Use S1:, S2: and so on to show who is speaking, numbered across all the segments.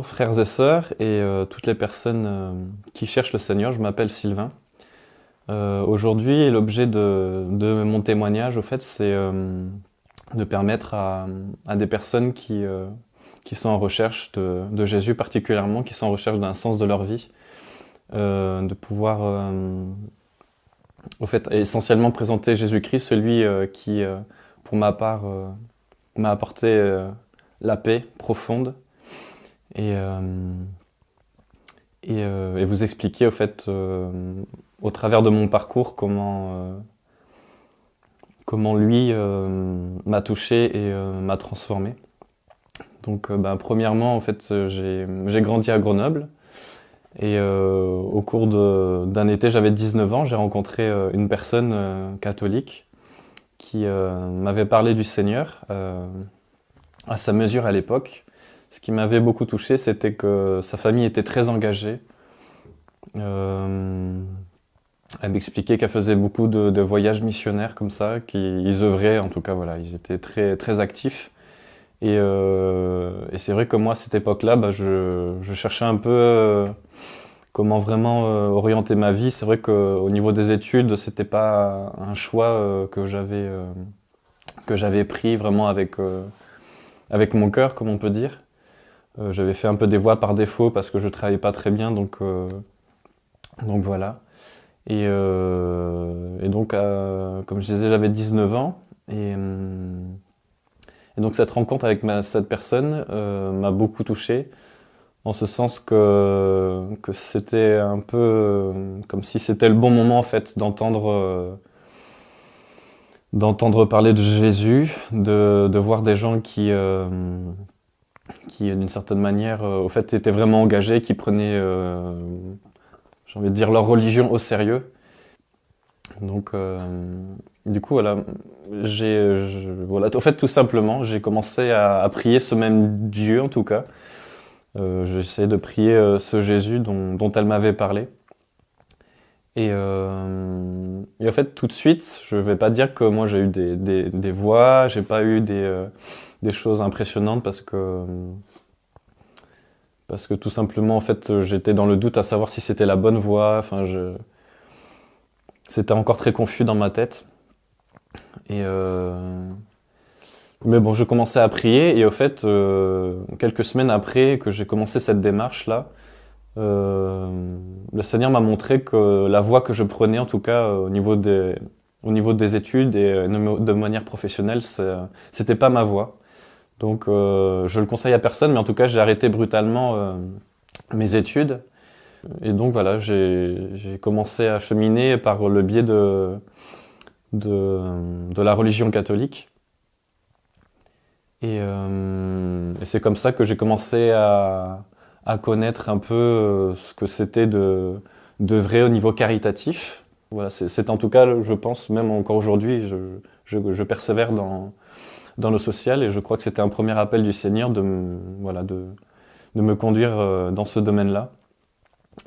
S1: frères et sœurs et toutes les personnes qui cherchent le Seigneur. Je m'appelle Sylvain. Aujourd'hui, l'objet de mon témoignage, au fait, c'est de permettre à des personnes qui sont en recherche de Jésus particulièrement, qui sont en recherche d'un sens de leur vie, de pouvoir, au fait, essentiellement présenter Jésus-Christ, celui qui, pour ma part, m'a apporté la paix profonde. Et, et vous expliquer au fait au travers de mon parcours comment lui m'a touché et m'a transformé. Donc premièrement en fait j'ai grandi à Grenoble et au cours d'un été, j'avais 19 ans, j'ai rencontré une personne catholique qui m'avait parlé du Seigneur à sa mesure à l'époque. Ce qui m'avait beaucoup touché, c'était que sa famille était très engagée. Elle m'expliquait qu'elle faisait beaucoup de voyages missionnaires comme ça, qu'ils œuvraient, en tout cas, voilà, ils étaient très, très actifs. Et c'est vrai que moi, à cette époque-là, je cherchais un peu comment vraiment orienter ma vie. C'est vrai qu'au niveau des études, c'était pas un choix que j'avais pris vraiment avec mon cœur, comme on peut dire. J'avais fait un peu des voies par défaut parce que je travaillais pas très bien, donc voilà. Et donc, comme je disais, j'avais 19 ans. Et donc cette rencontre avec cette personne m'a beaucoup touché, en ce sens que c'était un peu comme si c'était le bon moment en fait d'entendre parler de Jésus, de voir des gens qui d'une certaine manière au fait étaient vraiment engagés, qui prenaient j'ai envie de dire leur religion au sérieux. Donc du coup voilà, voilà, au fait tout simplement, j'ai commencé à prier ce même Dieu en tout cas. J'ai essayé de prier ce Jésus dont elle m'avait parlé. Et en fait tout de suite, je vais pas dire que moi j'ai eu des voix, j'ai pas eu des choses impressionnantes parce que tout simplement en fait j'étais dans le doute à savoir si c'était la bonne voie. Enfin c'était encore très confus dans ma tête. Et mais bon, je commençais à prier et au fait quelques semaines après que j'ai commencé cette démarche là, le Seigneur m'a montré que la voie que je prenais, en tout cas au niveau des études et de manière professionnelle, c'était pas ma voie. Donc je le conseille à personne, mais en tout cas j'ai arrêté brutalement mes études. Et donc voilà, j'ai commencé à cheminer par le biais de la religion catholique. Et c'est comme ça que j'ai commencé à connaître un peu ce que c'était d'œuvrer au niveau caritatif. Voilà, c'est en tout cas, je pense, même encore aujourd'hui, je persévère dans le social et je crois que c'était un premier appel du Seigneur de me conduire dans ce domaine-là.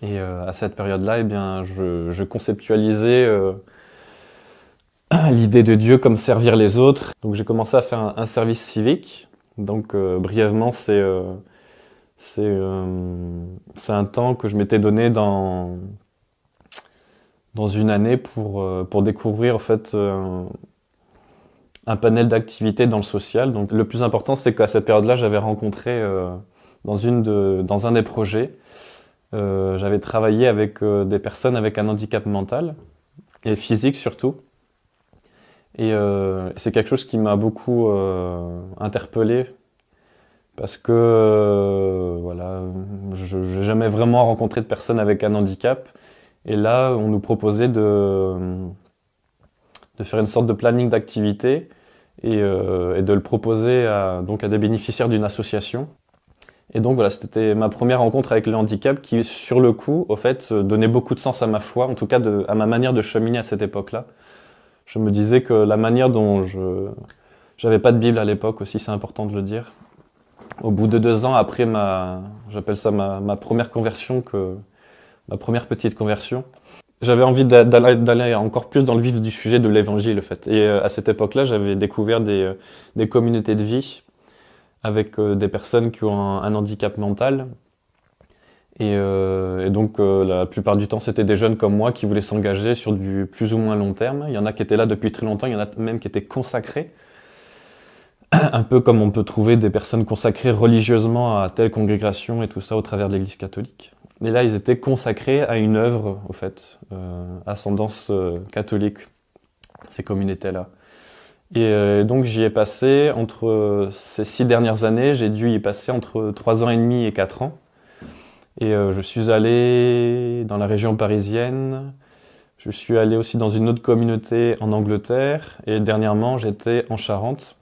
S1: Et à cette période-là, eh bien, je conceptualisais l'idée de Dieu comme servir les autres. Donc j'ai commencé à faire un service civique. Donc brièvement, c'est un temps que je m'étais donné dans une année pour découvrir en fait un panel d'activités dans le social. Donc le plus important, c'est qu'à cette période-là, j'avais rencontré dans un des projets, j'avais travaillé avec des personnes avec un handicap mental et physique surtout. Et c'est quelque chose qui m'a beaucoup interpellé parce que voilà, je n'ai jamais vraiment rencontré de personnes avec un handicap. Et là, on nous proposait de faire une sorte de planning d'activité et de le proposer donc à des bénéficiaires d'une association. Et donc voilà, c'était ma première rencontre avec le handicap qui, sur le coup, au fait, donnait beaucoup de sens à ma foi, en tout cas à ma manière de cheminer à cette époque-là. Je me disais que la manière dont j'avais pas de Bible à l'époque aussi, c'est important de le dire. Au bout de 2 ans après j'appelle ça ma première conversion, ma première petite conversion, j'avais envie d'aller encore plus dans le vif du sujet de l'évangile, en fait. Et à cette époque-là, j'avais découvert des communautés de vie avec des personnes qui ont un handicap mental Et donc la plupart du temps, c'était des jeunes comme moi qui voulaient s'engager sur du plus ou moins long terme. Il y en a qui étaient là depuis très longtemps, il y en a même qui étaient consacrés. Un peu comme on peut trouver des personnes consacrées religieusement à telle congrégation et tout ça au travers de l'Église catholique. Et là, ils étaient consacrés à une œuvre, au fait, ascendance catholique, ces communautés-là. Et donc j'y ai passé entre ces 6 dernières années, j'ai dû y passer entre 3 ans et demi et 4 ans. Et je suis allé dans la région parisienne, je suis allé aussi dans une autre communauté en Angleterre, et dernièrement j'étais en Charente.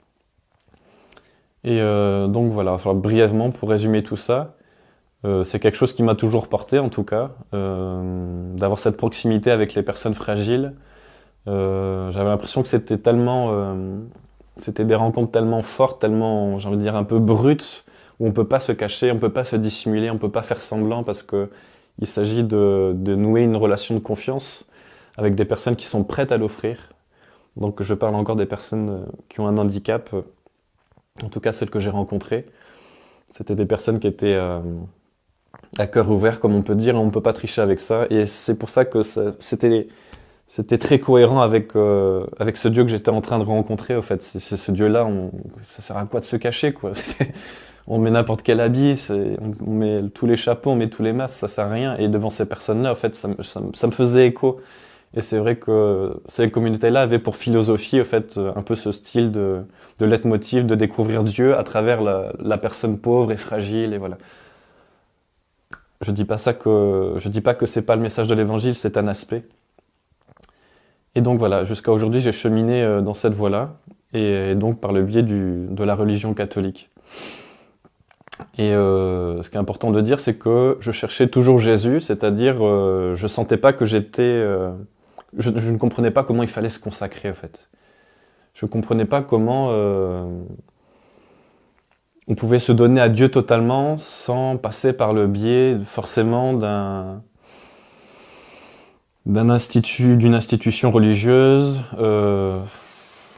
S1: Et donc voilà, enfin, brièvement pour résumer tout ça, c'est quelque chose qui m'a toujours porté en tout cas, d'avoir cette proximité avec les personnes fragiles. J'avais l'impression que c'était tellement, c'était des rencontres tellement fortes, tellement, j'ai envie de dire, un peu brutes, où on peut pas se cacher, on peut pas se dissimuler, on peut pas faire semblant parce que il s'agit de nouer une relation de confiance avec des personnes qui sont prêtes à l'offrir. Donc je parle encore des personnes qui ont un handicap, en tout cas celles que j'ai rencontrées. C'était des personnes qui étaient à cœur ouvert, comme on peut dire, et on peut pas tricher avec ça. Et c'est pour ça que c'était très cohérent avec ce Dieu que j'étais en train de rencontrer. Au fait, c'est ce Dieu-là. Ça sert à quoi de se cacher, quoi? On met n'importe quel habit, on met tous les chapeaux, on met tous les masques, ça sert à rien. Et devant ces personnes-là, en fait, ça me faisait écho. Et c'est vrai que ces communautés-là avaient pour philosophie, au fait, un peu ce style de leitmotiv, de découvrir Dieu à travers la personne pauvre et fragile, et voilà. Je dis pas que c'est pas le message de l'évangile, c'est un aspect. Et donc voilà, jusqu'à aujourd'hui, j'ai cheminé dans cette voie-là, et donc par le biais de la religion catholique. Et ce qui est important de dire, c'est que je cherchais toujours Jésus, c'est-à-dire je sentais pas que je ne comprenais pas comment il fallait se consacrer en fait. Je comprenais pas comment on pouvait se donner à Dieu totalement sans passer par le biais forcément d'une institution religieuse,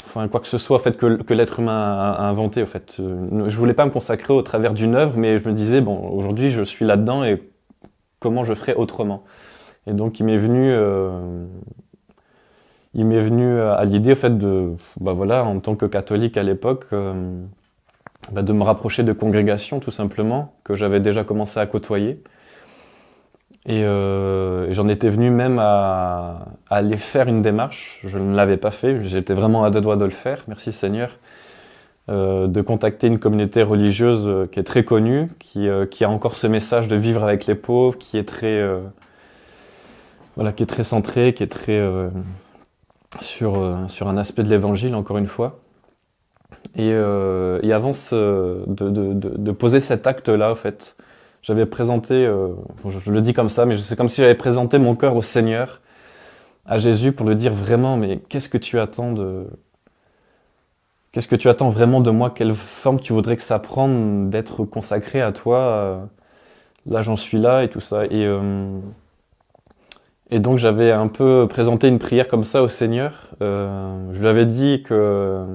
S1: enfin quoi que ce soit en fait que l'être humain a inventé en fait. Je voulais pas me consacrer au travers d'une œuvre, mais je me disais bon, aujourd'hui je suis là-dedans et comment je ferais autrement. Et donc il m'est venu à l'idée en fait bah voilà, en tant que catholique à l'époque, de me rapprocher de congrégations tout simplement que j'avais déjà commencé à côtoyer. Et j'en étais venu même à aller faire une démarche. Je ne l'avais pas fait, j'étais vraiment à deux doigts de le faire, merci Seigneur, de contacter une communauté religieuse qui est très connue, qui a encore ce message de vivre avec les pauvres, qui est très centré, qui est très sur un aspect de l'évangile encore une fois. Et avant de poser cet acte-là, en fait, j'avais présenté, je le dis comme ça, mais c'est comme si j'avais présenté mon cœur au Seigneur, à Jésus, pour lui dire vraiment, mais qu'est-ce que tu attends vraiment de moi? Quelle forme tu voudrais que ça prenne d'être consacré à toi? Là, j'en suis là et tout ça. Et donc, j'avais un peu présenté une prière comme ça au Seigneur. Je lui avais dit que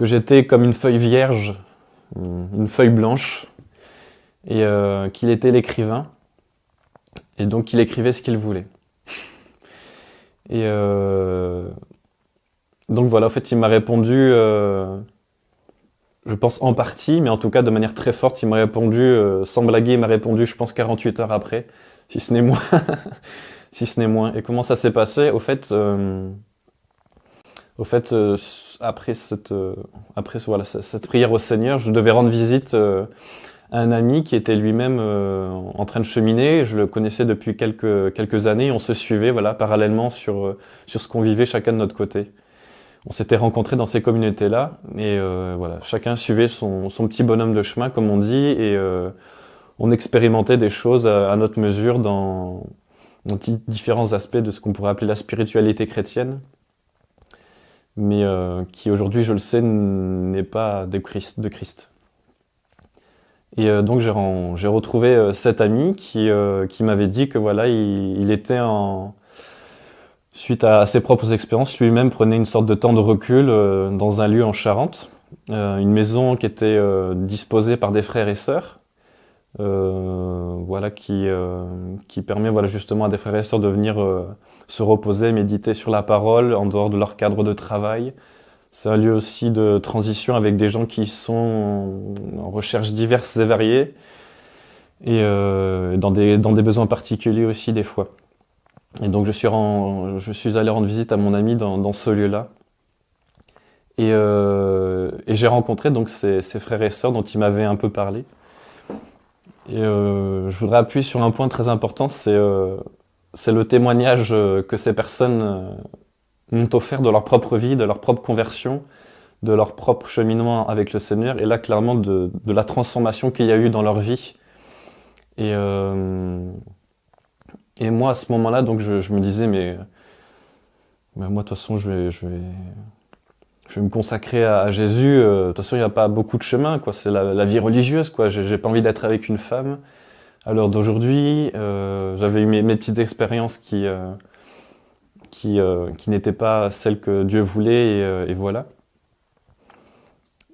S1: j'étais comme une feuille vierge, une feuille blanche, et qu'il était l'écrivain, et donc qu'il écrivait ce qu'il voulait. Et donc voilà, en fait, il m'a répondu, je pense en partie, mais en tout cas de manière très forte, il m'a répondu, sans blaguer, il m'a répondu, je pense 48 heures après, si ce n'est moins. Si ce n'est moins. Et comment ça s'est passé? Au fait, après voilà, cette prière au Seigneur, je devais rendre visite à un ami qui était lui-même en train de cheminer. Je le connaissais depuis quelques années. On se suivait, voilà, parallèlement sur ce qu'on vivait chacun de notre côté. On s'était rencontrés dans ces communautés-là, et voilà, chacun suivait son petit bonhomme de chemin, comme on dit, et on expérimentait des choses à notre mesure dans différents aspects de ce qu'on pourrait appeler la spiritualité chrétienne, mais qui aujourd'hui, je le sais, n'est pas de Christ. Et donc j'ai retrouvé cet ami qui m'avait dit que voilà, il était suite à ses propres expériences, lui-même prenait une sorte de temps de recul dans un lieu en Charente, une maison qui était disposée par des frères et sœurs, voilà, qui permet voilà, justement à des frères et sœurs de venir se reposer, méditer sur la parole en dehors de leur cadre de travail. C'est un lieu aussi de transition avec des gens qui sont en recherche diverses et variées et dans des besoins particuliers aussi des fois. Et donc je suis allé rendre visite à mon ami dans ce lieu-là. Et j'ai rencontré donc ces frères et sœurs dont il m'avait un peu parlé. Et je voudrais appuyer sur un point très important, c'est le témoignage que ces personnes m'ont offert de leur propre vie, de leur propre conversion, de leur propre cheminement avec le Seigneur, et là clairement de la transformation qu'il y a eu dans leur vie. Et, euh, et moi à ce moment-là, donc je me disais mais moi de toute façon je vais me consacrer à Jésus. De toute façon il n'y a pas beaucoup de chemin, quoi. C'est la vie religieuse, quoi. J'ai pas envie d'être avec une femme. À l'heure d'aujourd'hui, j'avais eu mes petites expériences qui n'étaient pas celles que Dieu voulait, et voilà.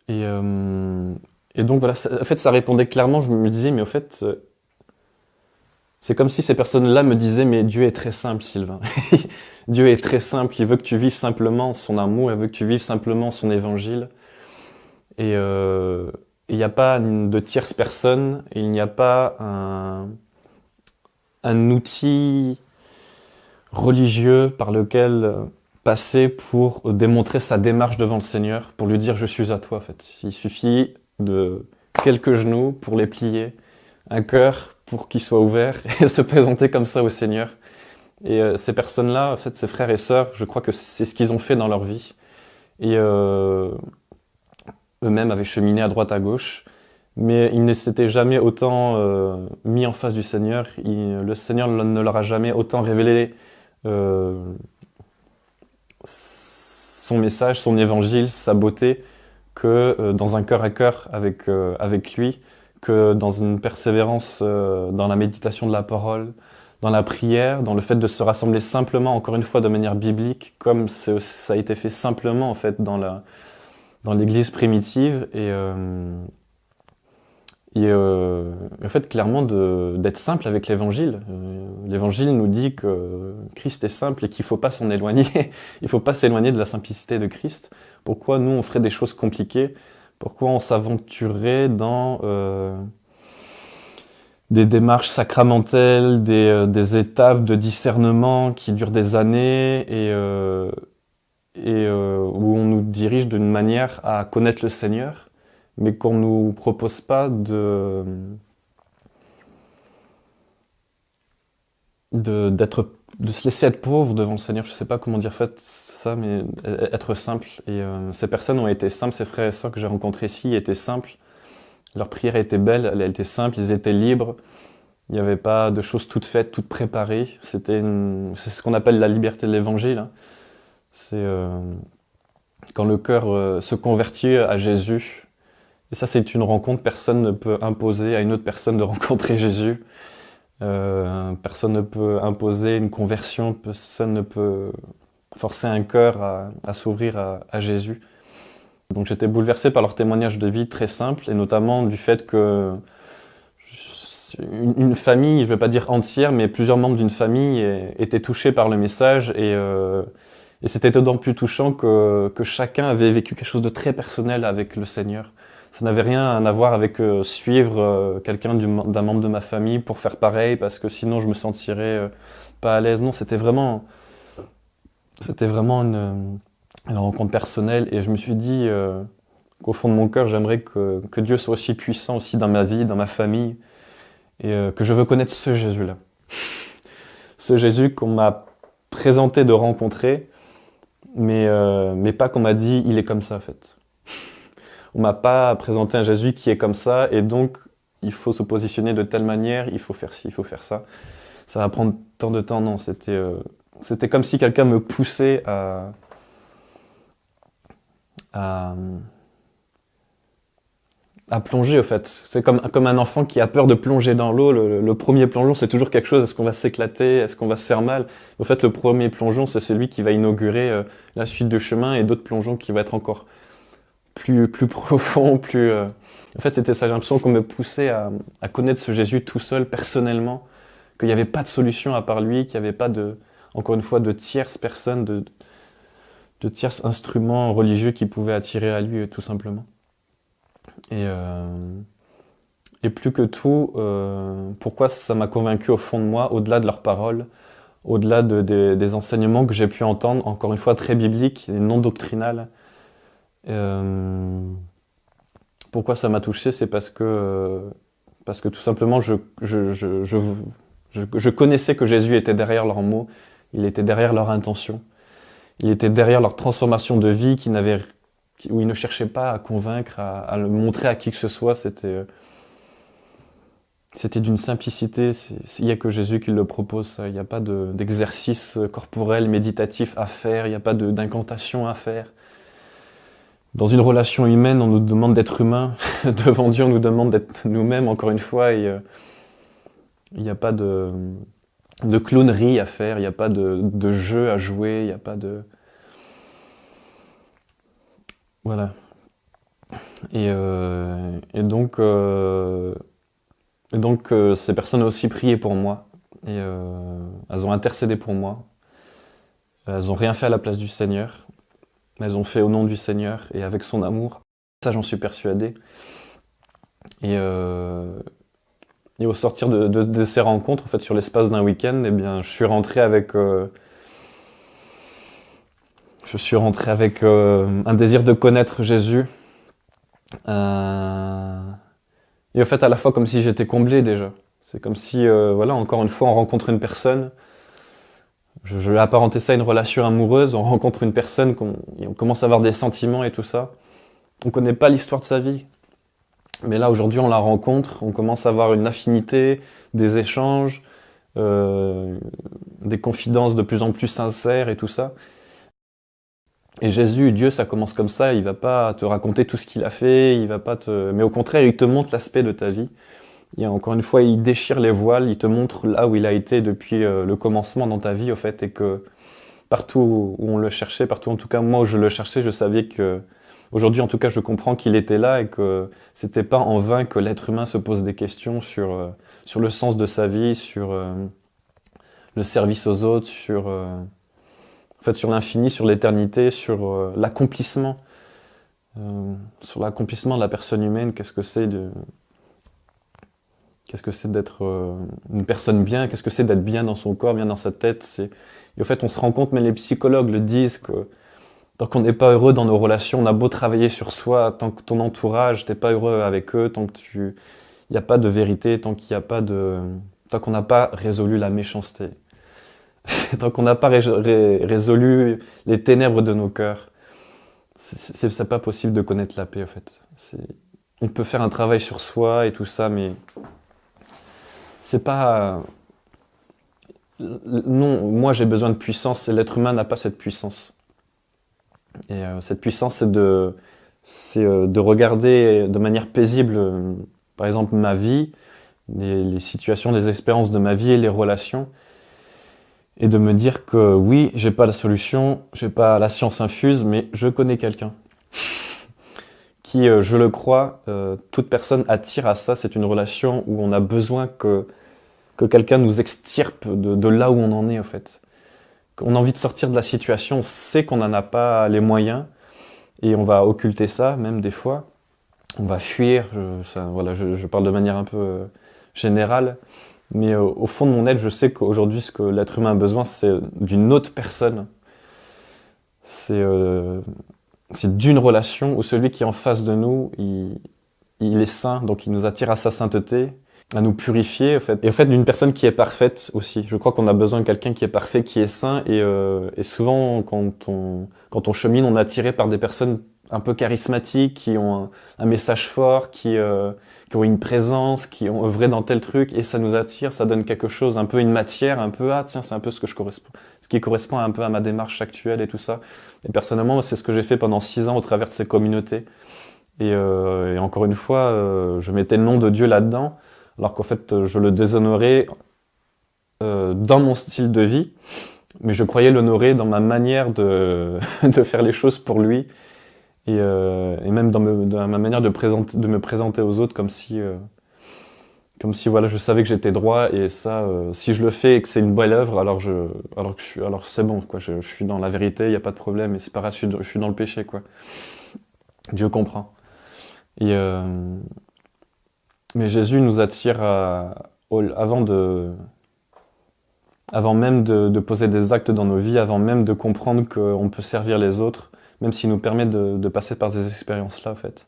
S1: Et, euh, et donc voilà, en fait, ça répondait clairement. Je me disais, mais au fait, c'est comme si ces personnes-là me disaient, mais Dieu est très simple, Sylvain. Dieu est très simple. Il veut que tu vives simplement son amour. Il veut que tu vives simplement son évangile. Et il n'y a pas de tierce personne. Et il n'y a pas un outil religieux par lequel passer pour démontrer sa démarche devant le Seigneur, pour lui dire je suis à toi en fait. Il suffit de quelques genoux pour les plier, un cœur pour qu'il soit ouvert et se présenter comme ça au Seigneur. Et ces personnes-là, en fait, ces frères et sœurs, je crois que c'est ce qu'ils ont fait dans leur vie. Et eux-mêmes avaient cheminé à droite à gauche, mais ils ne s'étaient jamais autant mis en face du Seigneur. Le Seigneur ne leur a jamais autant révélé son message, son évangile, sa beauté, que dans un cœur à cœur avec lui, que dans une persévérance dans la méditation de la parole, dans la prière, dans le fait de se rassembler simplement, encore une fois de manière biblique, comme ça a été fait simplement en fait dans l'Église primitive. En fait, clairement, d'être simple avec l'Évangile. L'Évangile nous dit que Christ est simple et qu'il faut pas s'en éloigner. Il faut pas s'éloigner de la simplicité de Christ. Pourquoi nous, on ferait des choses compliquées? Pourquoi on s'aventurerait dans des démarches sacramentelles, des étapes de discernement qui durent des années où on nous dirige d'une manière à connaître le Seigneur, mais qu'on nous propose pas de se laisser être pauvre devant le Seigneur. Je sais pas comment dire fait ça, mais être simple. Et ces personnes ont été simples, ces frères et sœurs que j'ai rencontrés ici étaient simples. Leur prière était belle, elle était simple, ils étaient libres. Il n'y avait pas de choses toutes faites, toutes préparées. C'est ce qu'on appelle la liberté de l'Évangile, hein. C'est quand le cœur se convertit à Jésus. Et ça, c'est une rencontre. Personne ne peut imposer à une autre personne de rencontrer Jésus. Personne ne peut imposer une conversion. Personne ne peut forcer un cœur à s'ouvrir à Jésus. Donc j'étais bouleversé par leur témoignage de vie très simple, et notamment du fait que une famille, je ne vais pas dire entière, mais plusieurs membres d'une famille étaient touchés par le message, et c'était d'autant plus touchant que chacun avait vécu quelque chose de très personnel avec le Seigneur. Ça n'avait rien à voir avec suivre quelqu'un d'un membre de ma famille pour faire pareil, parce que sinon je me sentirais pas à l'aise. Non, c'était vraiment une rencontre personnelle, et je me suis dit qu'au fond de mon cœur, j'aimerais que Dieu soit aussi puissant aussi dans ma vie, dans ma famille, et que je veux connaître ce Jésus-là. Ce Jésus qu'on m'a présenté de rencontrer, mais pas qu'on m'a dit il est comme ça en fait. On m'a pas présenté un Jésus qui est comme ça, et donc il faut se positionner de telle manière, il faut faire ci, il faut faire ça. Ça va prendre tant de temps, non, c'était comme si quelqu'un me poussait à plonger, au fait. C'est comme un enfant qui a peur de plonger dans l'eau. Le premier plongeon, c'est toujours quelque chose. Est-ce qu'on va s'éclater? Est-ce qu'on va se faire mal? Au fait, le premier plongeon, c'est celui qui va inaugurer la suite du chemin, et d'autres plongeons qui va être encore plus profond, plus... En fait, c'était ça, j'ai l'impression qu'on me poussait à connaître ce Jésus tout seul, personnellement, qu'il n'y avait pas de solution à part lui, qu'il n'y avait pas encore une fois, de tierces personnes, de tierces instruments religieux qui pouvaient attirer à lui, tout simplement. Et plus que tout, pourquoi ça m'a convaincu au fond de moi, au-delà de leurs paroles, au-delà des enseignements que j'ai pu entendre, encore une fois très bibliques et non doctrinales. Pourquoi ça m'a touché, c'est parce que tout simplement je connaissais que Jésus était derrière leurs mots, il était derrière leur intention, il était derrière leur transformation de vie où il ne cherchait pas à convaincre, à le montrer à qui que ce soit. C'était d'une simplicité. Il n'y a que Jésus qui le propose, ça. Il n'y a pas d'exercice corporel, méditatif à faire. Il n'y a pas d'incantation à faire. Dans une relation humaine, on nous demande d'être humain. Devant Dieu, on nous demande d'être nous-mêmes, encore une fois. Et il n'y a pas de clownerie à faire. Il n'y a pas de jeu à jouer. Il n'y a pas de... Voilà. Et donc, ces personnes ont aussi prié pour moi. Et elles ont intercédé pour moi. Elles n'ont rien fait à la place du Seigneur. Elles ont fait au nom du Seigneur et avec son amour. Ça, j'en suis persuadé. Et au sortir de ces rencontres, en fait, sur l'espace d'un week-end, eh bien, je suis rentré avec un désir de connaître Jésus. Et en fait, à la fois comme si j'étais comblé déjà. C'est comme si, voilà, encore une fois, on rencontre une personne. Je vais apparenter ça à une relation amoureuse. On rencontre une personne, on commence à avoir des sentiments et tout ça. On connaît pas l'histoire de sa vie. Mais là, aujourd'hui, on la rencontre. On commence à avoir une affinité, des échanges, des confidences de plus en plus sincères et tout ça. Et Jésus, Dieu, ça commence comme ça. Il va pas te raconter tout ce qu'il a fait. Mais au contraire, il te montre l'aspect de ta vie. Et encore une fois, il déchire les voiles, il te montre là où il a été depuis le commencement dans ta vie, au fait, et que partout où on le cherchait, partout en tout cas moi où je le cherchais, je savais que, aujourd'hui en tout cas, je comprends qu'il était là et que c'était pas en vain que l'être humain se pose des questions sur le sens de sa vie, sur le service aux autres, en fait, sur l'infini, sur l'éternité, sur l'accomplissement de la personne humaine. Qu'est-ce que c'est d'être une personne bien? Qu'est-ce que c'est d'être bien dans son corps, bien dans sa tête? Et au fait, on se rend compte, mais les psychologues le disent, que tant qu'on n'est pas heureux dans nos relations, on a beau travailler sur soi, tant que ton entourage, t'es pas heureux avec eux, tant que il n'y a pas de vérité, tant qu'on n'a pas résolu la méchanceté, tant qu'on n'a pas résolu les ténèbres de nos cœurs, c'est pas possible de connaître la paix, en fait. On peut faire un travail sur soi et tout ça, mais c'est pas... Non, moi j'ai besoin de puissance, et l'être humain n'a pas cette puissance. Et cette puissance, c'est de regarder de manière paisible, par exemple, ma vie, les situations, les expériences de ma vie et les relations, et de me dire que oui, j'ai pas la solution, j'ai pas la science infuse, mais je connais quelqu'un qui, je le crois, toute personne attire à ça. C'est une relation où on a besoin que quelqu'un nous extirpe de là où on en est, en fait. On a envie de sortir de la situation, on sait qu'on n'en a pas les moyens, et on va occulter ça, même des fois. On va fuir, je parle de manière un peu générale, mais au fond de mon être, je sais qu'aujourd'hui, ce que l'être humain a besoin, c'est d'une autre personne. C'est d'une relation où celui qui est en face de nous, il est saint, donc il nous attire à sa sainteté, à nous purifier, en fait. Et en fait, d'une personne qui est parfaite aussi. Je crois qu'on a besoin de quelqu'un qui est parfait, qui est saint, et souvent, quand on chemine, on est attiré par des personnes un peu charismatiques, qui ont un message fort, qui ont une présence, qui ont œuvré dans tel truc, et ça nous attire, ça donne quelque chose, un peu une matière, un peu, ah tiens, c'est un peu ce qui correspond un peu à ma démarche actuelle et tout ça. Et personnellement, c'est ce que j'ai fait pendant 6 ans au travers de ces communautés. Et encore une fois, je mettais le nom de Dieu là-dedans, alors qu'en fait, je le déshonorais dans mon style de vie, mais je croyais l'honorer dans ma manière de faire les choses pour lui. Et même dans ma manière de me présenter aux autres, comme si voilà, je savais que j'étais droit, et ça, si je le fais et que c'est une belle œuvre, alors c'est bon, quoi. Je suis dans la vérité, il y a pas de problème, et c'est pas grave, je suis dans le péché, quoi. Dieu comprend. Et mais Jésus nous attire avant même de poser des actes dans nos vies, avant même de comprendre qu'on peut servir les autres, même s'il nous permet de passer par ces expériences-là, en fait.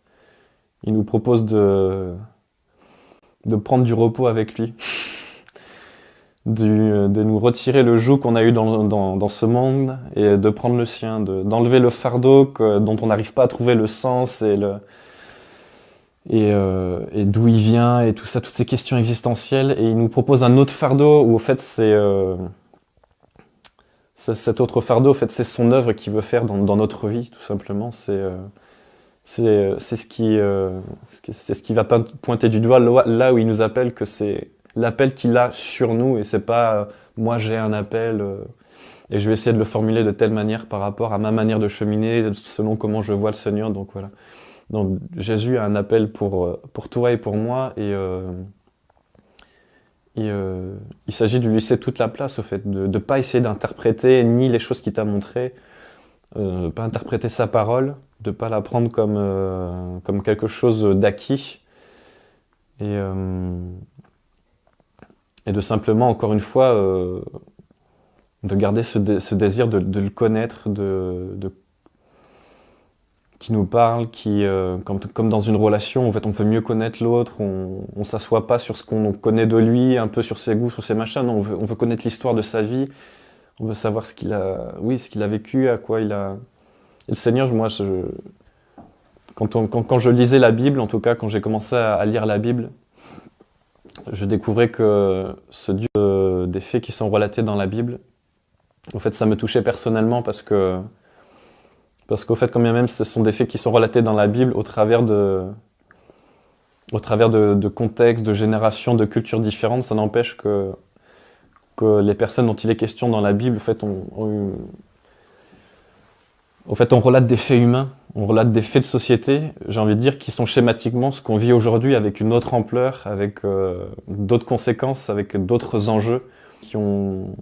S1: Il nous propose de prendre du repos avec lui, de nous retirer le joug qu'on a eu dans ce monde et de prendre le sien, d'enlever le fardeau dont on n'arrive pas à trouver le sens et d'où il vient et tout ça, toutes ces questions existentielles. Et il nous propose un autre fardeau où, au fait, cet autre fardeau, en fait, c'est son œuvre qu'il veut faire dans notre vie, tout simplement. C'est ce qui va pointer du doigt là où il nous appelle, que c'est l'appel qu'il a sur nous, et c'est pas moi j'ai un appel et je vais essayer de le formuler de telle manière par rapport à ma manière de cheminer selon comment je vois le Seigneur. Donc voilà. Donc Jésus a un appel pour toi et pour moi, il s'agit de lui laisser toute la place, au fait, de pas essayer d'interpréter ni les choses qu'il t'a montrées, pas interpréter sa parole, de pas la prendre comme quelque chose d'acquis, et, et de simplement, encore une fois, de garder ce désir de le connaître, qui nous parle, comme dans une relation, en fait, on veut mieux connaître l'autre, on s'assoit pas sur ce qu'on connaît de lui, un peu sur ses goûts, sur ses machins, non, on veut connaître l'histoire de sa vie, on veut savoir ce qu'il a vécu, à quoi il a... Et le Seigneur, moi, quand je lisais la Bible, en tout cas, quand j'ai commencé à lire la Bible, je découvrais que ce Dieu des faits qui sont relatés dans la Bible, en fait, ça me touchait personnellement parce qu'au fait, quand bien même ce sont des faits qui sont relatés dans la Bible au travers de contextes, de générations, de cultures différentes, ça n'empêche que les personnes dont il est question dans la Bible, en fait, on relate des faits humains, on relate des faits de société, j'ai envie de dire, qui sont schématiquement ce qu'on vit aujourd'hui, avec une autre ampleur, avec d'autres conséquences, avec d'autres enjeux qui ont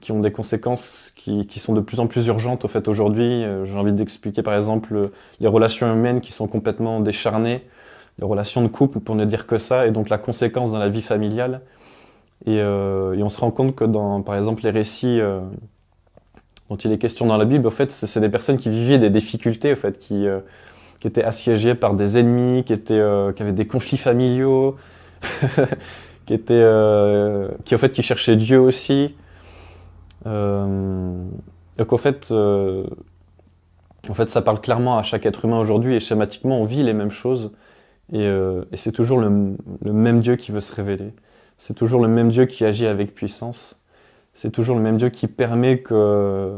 S1: des conséquences qui sont de plus en plus urgentes, au fait, aujourd'hui. J'ai envie d'expliquer, par exemple, les relations humaines qui sont complètement décharnées, les relations de couple, pour ne dire que ça, et donc la conséquence dans la vie familiale. Et on se rend compte que par exemple, les récits dont il est question dans la Bible, au fait, c'est des personnes qui vivaient des difficultés, au fait, qui étaient assiégées par des ennemis, qui avaient des conflits familiaux, qui cherchaient Dieu aussi. Donc, en fait, ça parle clairement à chaque être humain aujourd'hui, et schématiquement, on vit les mêmes choses, et c'est toujours le même Dieu qui veut se révéler. C'est toujours le même Dieu qui agit avec puissance. C'est toujours le même Dieu qui permet que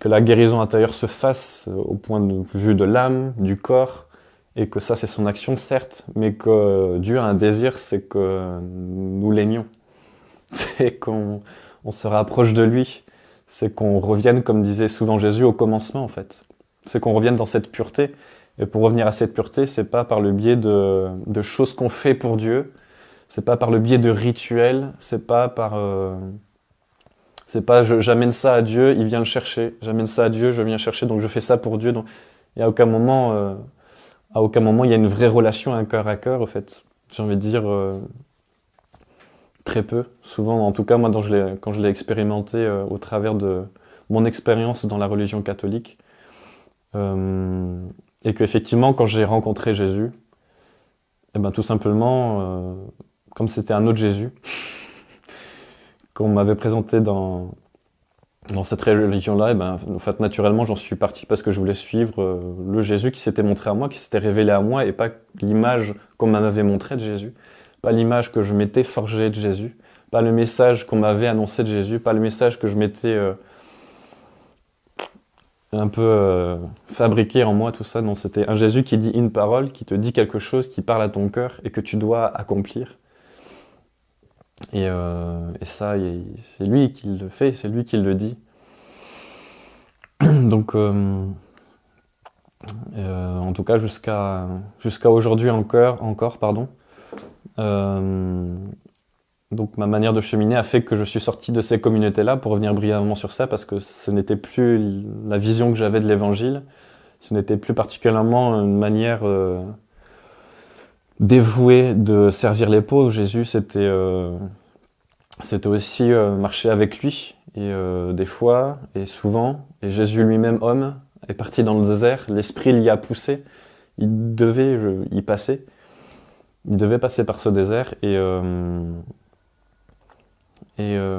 S1: la guérison intérieure se fasse au point de vue de l'âme, du corps, et que ça, c'est son action, certes, mais que Dieu a un désir, c'est que nous l'aimions. C'est qu'on se rapproche de lui. C'est qu'on revienne, comme disait souvent Jésus, au commencement, en fait. C'est qu'on revienne dans cette pureté. Et pour revenir à cette pureté, c'est pas par le biais de choses qu'on fait pour Dieu, c'est pas par le biais de rituels, c'est pas j'amène ça à Dieu, il vient le chercher. J'amène ça à Dieu, je viens chercher, donc je fais ça pour Dieu. Donc, et à aucun moment, il y a une vraie relation, un cœur à cœur, en fait. J'ai envie de dire très peu. Souvent, en tout cas, moi, quand je l'ai expérimenté au travers de mon expérience dans la religion catholique, et qu'effectivement, quand j'ai rencontré Jésus, eh ben, tout simplement, comme c'était un autre Jésus, qu'on m'avait présenté dans cette religion-là, et ben, en fait, naturellement, j'en suis parti parce que je voulais suivre le Jésus qui s'était montré à moi, qui s'était révélé à moi, et pas l'image qu'on m'avait montrée de Jésus, pas l'image que je m'étais forgée de Jésus, pas le message qu'on m'avait annoncé de Jésus, pas le message que je m'étais un peu fabriqué en moi, tout ça. Non, c'était un Jésus qui dit une parole, qui te dit quelque chose, qui parle à ton cœur et que tu dois accomplir. Et ça, c'est lui qui le fait, c'est lui qui le dit. Donc En tout cas jusqu'à aujourd'hui encore pardon. Donc ma manière de cheminer a fait que je suis sorti de ces communautés-là, pour revenir brièvement sur ça, parce que ce n'était plus la vision que j'avais de l'évangile, ce n'était plus particulièrement une manière dévouée de servir les pauvres. Jésus, c'était aussi marcher avec lui, et des fois, et souvent, et Jésus lui-même, homme, est parti dans le désert, l'esprit l'y a poussé, il devait y passer, il devait passer par ce désert, et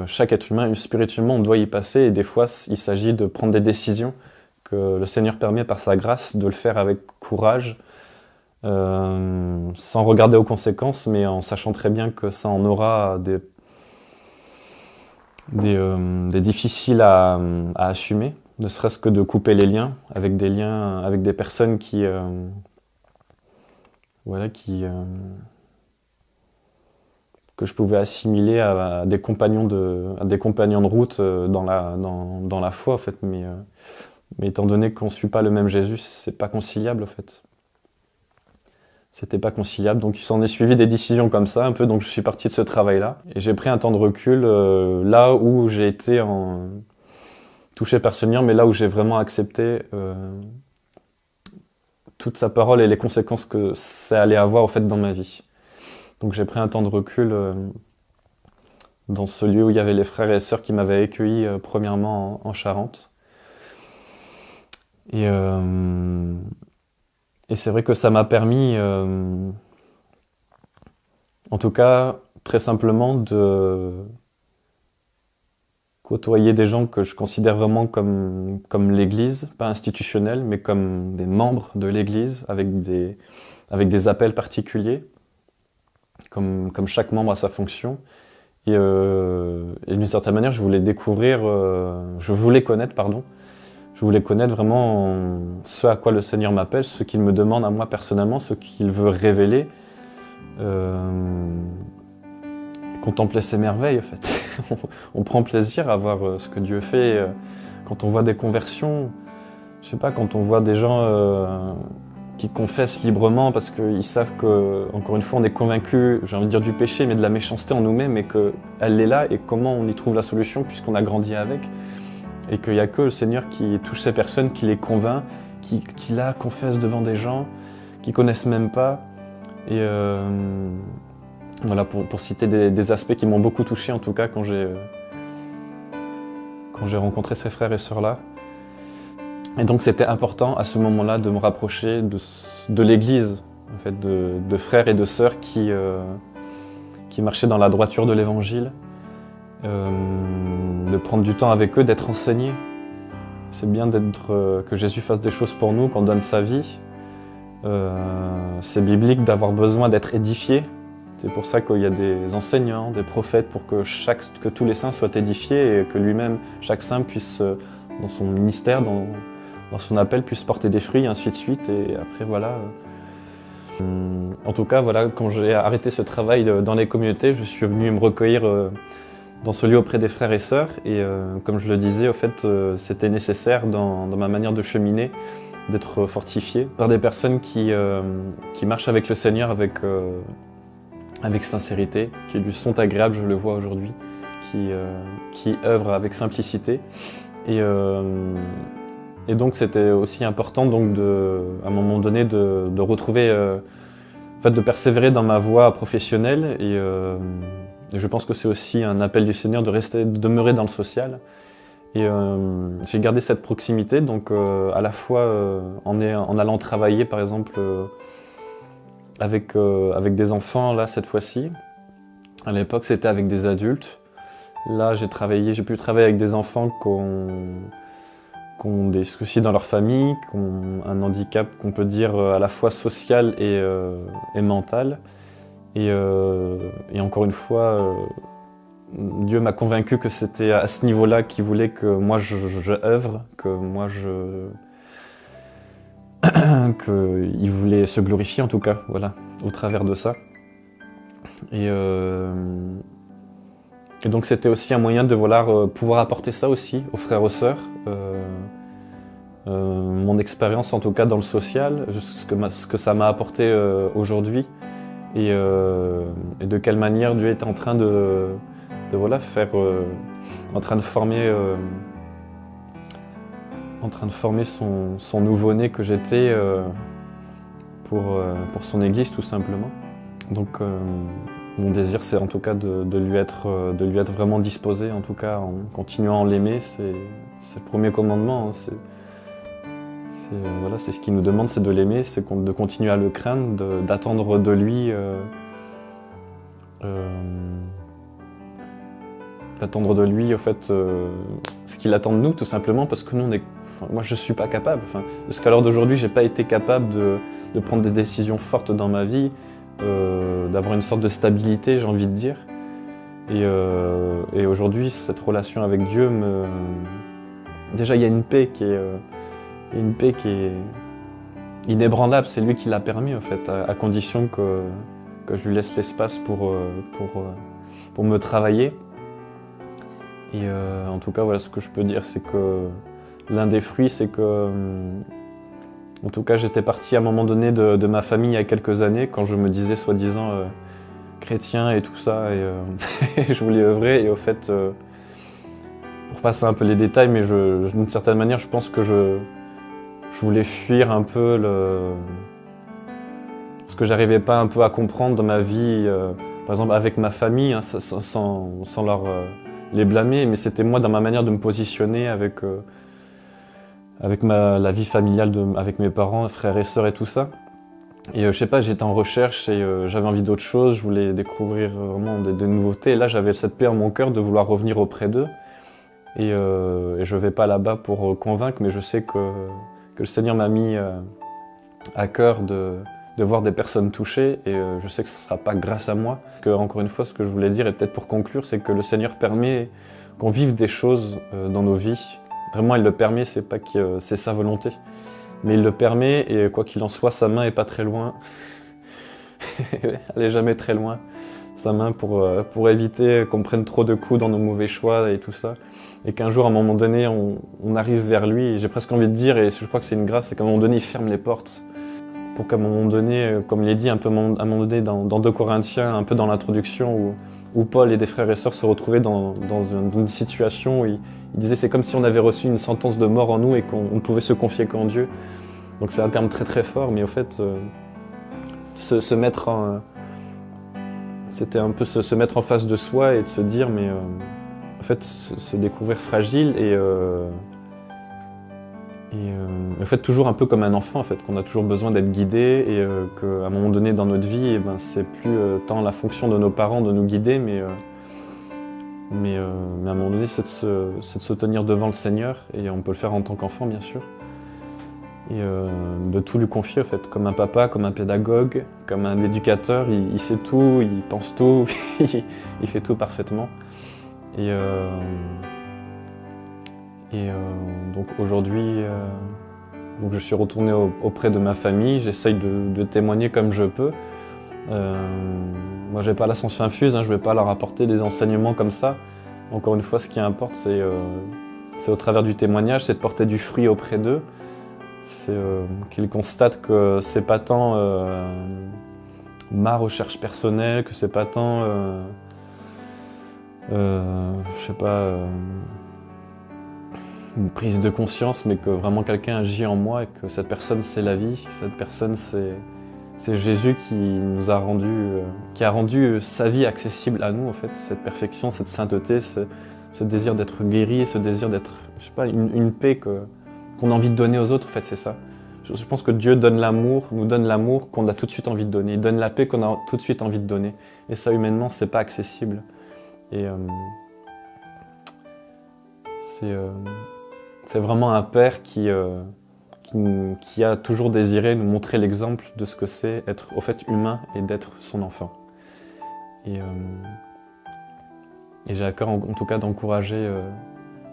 S1: chaque être humain, spirituellement, on doit y passer, et des fois, il s'agit de prendre des décisions que le Seigneur permet par sa grâce, de le faire avec courage, sans regarder aux conséquences, mais en sachant très bien que ça en aura des difficiles à assumer, ne serait-ce que de couper les liens avec des personnes qui que je pouvais assimiler à des compagnons de route dans la foi, en fait, mais étant donné qu'on suit pas le même Jésus, c'est pas conciliable, en fait. C'était pas conciliable, donc il s'en est suivi des décisions comme ça, un peu, donc je suis parti de ce travail-là, et j'ai pris un temps de recul là où j'ai été touché par le Seigneur, mais là où j'ai vraiment accepté toute sa parole et les conséquences que ça allait avoir, en fait, dans ma vie. Donc j'ai pris un temps de recul dans ce lieu où il y avait les frères et les sœurs qui m'avaient accueilli premièrement en Charente. Et c'est vrai que ça m'a permis, en tout cas, très simplement, de côtoyer des gens que je considère vraiment comme l'Église, pas institutionnelle, mais comme des membres de l'Église, avec des appels particuliers, comme chaque membre a sa fonction. Et d'une certaine manière, je voulais connaître vraiment ce à quoi le Seigneur m'appelle, ce qu'il me demande à moi personnellement, ce qu'il veut révéler. Contempler ses merveilles, en fait. On prend plaisir à voir ce que Dieu fait. Quand on voit des conversions, je sais pas, quand on voit des gens qui confessent librement parce qu'ils savent que, encore une fois, on est convaincu, j'ai envie de dire du péché, mais de la méchanceté en nous-mêmes, et qu'elle est là, et comment on y trouve la solution puisqu'on a grandi avec. Et qu'il n'y a que le Seigneur qui touche ces personnes, qui les convainc, qui la confesse devant des gens qui connaissent même pas. Et voilà, pour citer des aspects qui m'ont beaucoup touché, en tout cas, quand j'ai rencontré ces frères et sœurs-là. Et donc c'était important à ce moment-là de me rapprocher de l'Église, en fait, de frères et de sœurs qui marchaient dans la droiture de l'Évangile, de prendre du temps avec eux, d'être enseignés. C'est bien que Jésus fasse des choses pour nous, qu'on donne sa vie. C'est biblique d'avoir besoin d'être édifié. C'est pour ça qu'il y a des enseignants, des prophètes, pour que tous les saints soient édifiés, et que lui-même, chaque saint puisse, dans son ministère, dans son appel, puisse porter des fruits, et ainsi de suite. Et après, voilà. En tout cas, voilà, quand j'ai arrêté ce travail dans les communautés, je suis venu me recueillir dans ce lieu auprès des frères et sœurs. Et comme je le disais, au fait, c'était nécessaire dans ma manière de cheminer, d'être fortifié par des personnes qui marchent avec le Seigneur avec sincérité, qui lui sont agréables, je le vois aujourd'hui, qui œuvrent avec simplicité. Et donc c'était aussi important, donc à un moment donné de retrouver, en fait, de persévérer dans ma voie professionnelle. Et je pense que c'est aussi un appel du Seigneur de demeurer dans le social. Et j'ai gardé cette proximité, donc à la fois en allant travailler, par exemple, avec des enfants, là, cette fois-ci. À l'époque, c'était avec des adultes. Là, j'ai pu travailler avec des enfants qui ont des soucis dans leur famille, qui ont un handicap qu'on peut dire à la fois social et mental. Et encore une fois, Dieu m'a convaincu que c'était à ce niveau-là qu'il voulait que moi je œuvre, qu'il voulait se glorifier, en tout cas, voilà, au travers de ça. Et donc c'était aussi un moyen de pouvoir apporter ça aussi aux frères et aux sœurs, mon expérience en tout cas dans le social, ce que ça m'a apporté aujourd'hui et de quelle manière Dieu est en train de voilà, faire, en train de former son nouveau-né que j'étais pour son église tout simplement. Donc mon désir c'est en tout cas de lui être vraiment disposé, en tout cas en continuant à l'aimer, c'est le premier commandement, hein, voilà, c'est ce qu'il nous demande, c'est de l'aimer, c'est de continuer à le craindre, d'attendre de lui au fait ce qu'il attend de nous tout simplement, parce que nous moi je suis pas capable, jusqu'à l'heure d'aujourd'hui j'ai pas été capable de prendre des décisions fortes dans ma vie, d'avoir une sorte de stabilité, j'ai envie de dire, et aujourd'hui cette relation avec Dieu déjà il y a une paix qui est inébranlable, c'est lui qui l'a permis en fait, à condition que je lui laisse l'espace pour me travailler. Et en tout cas, voilà, ce que je peux dire, c'est que l'un des fruits, c'est que, en tout cas, j'étais parti à un moment donné de ma famille il y a quelques années, quand je me disais soi-disant chrétien et tout ça, et je voulais œuvrer. Et au fait, pour passer un peu les détails, mais d'une certaine manière, je pense que je voulais fuir un peu ce que j'arrivais pas un peu à comprendre dans ma vie, par exemple avec ma famille, hein, sans leur les blâmer, mais c'était moi dans ma manière de me positionner avec la vie familiale avec mes parents, frères et sœurs et tout ça. Et je sais pas, j'étais en recherche et j'avais envie d'autre chose, je voulais découvrir vraiment des nouveautés. Et là, j'avais cette paix en mon cœur de vouloir revenir auprès d'eux. Et je vais pas là-bas pour convaincre, mais je sais que le Seigneur m'a mis à cœur de voir des personnes touchées, et je sais que ce ne sera pas grâce à moi. Encore une fois, ce que je voulais dire, et peut-être pour conclure, c'est que le Seigneur permet qu'on vive des choses dans nos vies. Vraiment, il le permet, c'est pas que c'est sa volonté, mais il le permet, et quoi qu'il en soit, sa main est pas très loin. Elle est jamais très loin, sa main, pour éviter qu'on prenne trop de coups dans nos mauvais choix et tout ça. Et qu'un jour, à un moment donné, on arrive vers lui, et j'ai presque envie de dire, et je crois que c'est une grâce, c'est qu'à un moment donné, il ferme les portes. Pour qu'à un moment donné, comme il est dit un peu à un moment donné dans 2 Corinthiens, un peu dans l'introduction, où Paul et des frères et sœurs se retrouvaient dans une situation où il disait c'est comme si on avait reçu une sentence de mort en nous et qu'on ne pouvait se confier qu'en Dieu. Donc c'est un terme très très fort, mais au fait, se mettre c'était un peu se mettre en face de soi et de se dire, mais en fait, se découvrir fragile et en fait toujours un peu comme un enfant, en fait, qu'on a toujours besoin d'être guidé, et qu'à un moment donné dans notre vie, c'est plus tant la fonction de nos parents de nous guider, mais à un moment donné c'est de se tenir devant le Seigneur, et on peut le faire en tant qu'enfant bien sûr, et de tout lui confier en fait, comme un papa, comme un pédagogue, comme un éducateur, il sait tout, il pense tout, il fait tout parfaitement. Donc aujourd'hui, donc je suis retourné auprès de ma famille, j'essaye de témoigner comme je peux. Moi j'ai pas la science infuse, hein, je vais pas leur apporter des enseignements comme ça. Encore une fois, ce qui importe, c'est au travers du témoignage, c'est de porter du fruit auprès d'eux. C'est qu'ils constatent que c'est pas tant ma recherche personnelle, que c'est pas tant je sais pas, une prise de conscience, mais que vraiment quelqu'un agit en moi, et que cette personne c'est la vie, cette personne c'est Jésus qui nous a qui a rendu sa vie accessible à nous en fait, cette perfection, cette sainteté, ce désir d'être guéri, ce désir d'être, je sais pas, une paix qu'on a envie de donner aux autres en fait, c'est ça. Je pense que Dieu donne l'amour, nous donne l'amour qu'on a tout de suite envie de donner, il donne la paix qu'on a tout de suite envie de donner, et ça humainement c'est pas accessible. Et c'est vraiment un père qui a toujours désiré nous montrer l'exemple de ce que c'est être au fait humain et d'être son enfant. Et j'ai à cœur en tout cas d'encourager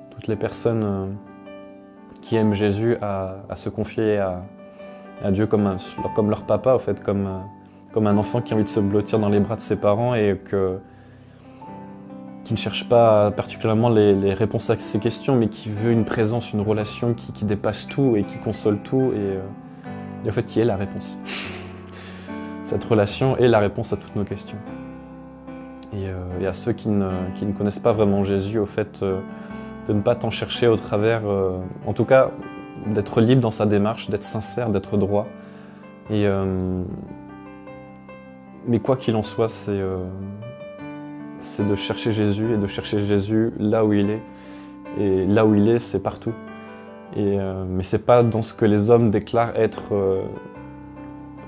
S1: toutes les personnes qui aiment Jésus à se confier à Dieu comme leur papa, en fait, comme un enfant qui a envie de se blottir dans les bras de ses parents, et qui ne cherche pas particulièrement les réponses à ces questions, mais qui veut une présence, une relation qui dépasse tout et qui console tout, et en fait qui est la réponse. Cette relation est la réponse à toutes nos questions. Et à ceux qui ne connaissent pas vraiment Jésus, au fait, de ne pas t'en chercher au travers, en tout cas d'être libre dans sa démarche, d'être sincère, d'être droit. Mais quoi qu'il en soit, c'est de chercher Jésus, et de chercher Jésus là où il est. Et là où il est, c'est partout. Mais c'est pas dans ce que les hommes déclarent être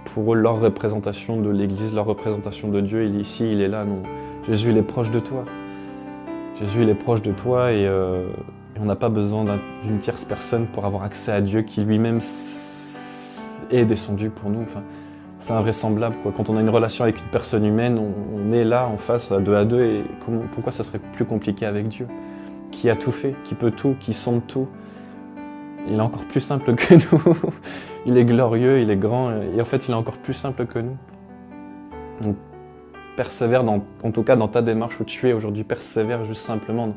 S1: pour eux leur représentation de l'Église, leur représentation de Dieu. Il est ici, il est là. Non. Jésus, il est proche de toi. Jésus, il est proche de toi, et on n'a pas besoin d'une tierce personne pour avoir accès à Dieu qui lui-même est descendu pour nous. Enfin, c'est invraisemblable, quoi. Quand on a une relation avec une personne humaine, on est là en face à deux, et pourquoi ça serait plus compliqué avec Dieu, qui a tout fait, qui peut tout, qui sonde tout. Il est encore plus simple que nous. Il est glorieux, il est grand, et en fait il est encore plus simple que nous. Donc persévère, en tout cas dans ta démarche où tu es aujourd'hui, persévère juste simplement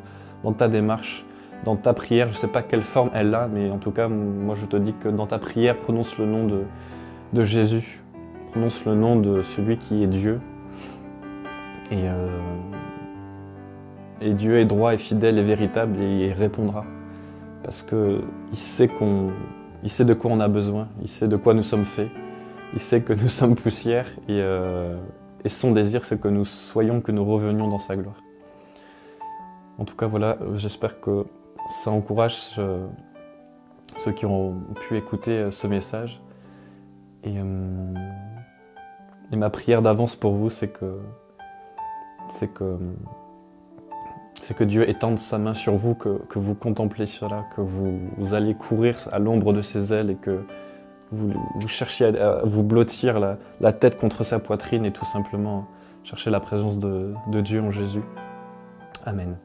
S1: dans ta démarche, dans ta prière. Je ne sais pas quelle forme elle a, mais en tout cas moi je te dis que dans ta prière, prononce le nom de Jésus. Prononce le nom de celui qui est Dieu. Et Dieu est droit et fidèle et véritable, et il répondra. Parce qu'il sait de quoi on a besoin, il sait de quoi nous sommes faits, il sait que nous sommes poussière, et son désir c'est que nous soyons, que nous revenions dans sa gloire. En tout cas voilà, j'espère que ça encourage ceux qui ont pu écouter ce message. Et ma prière d'avance pour vous, c'est que Dieu étende sa main sur vous, que vous contemplez cela, que vous allez courir à l'ombre de ses ailes, et que vous cherchiez à vous blottir la tête contre sa poitrine, et tout simplement chercher la présence de Dieu en Jésus. Amen.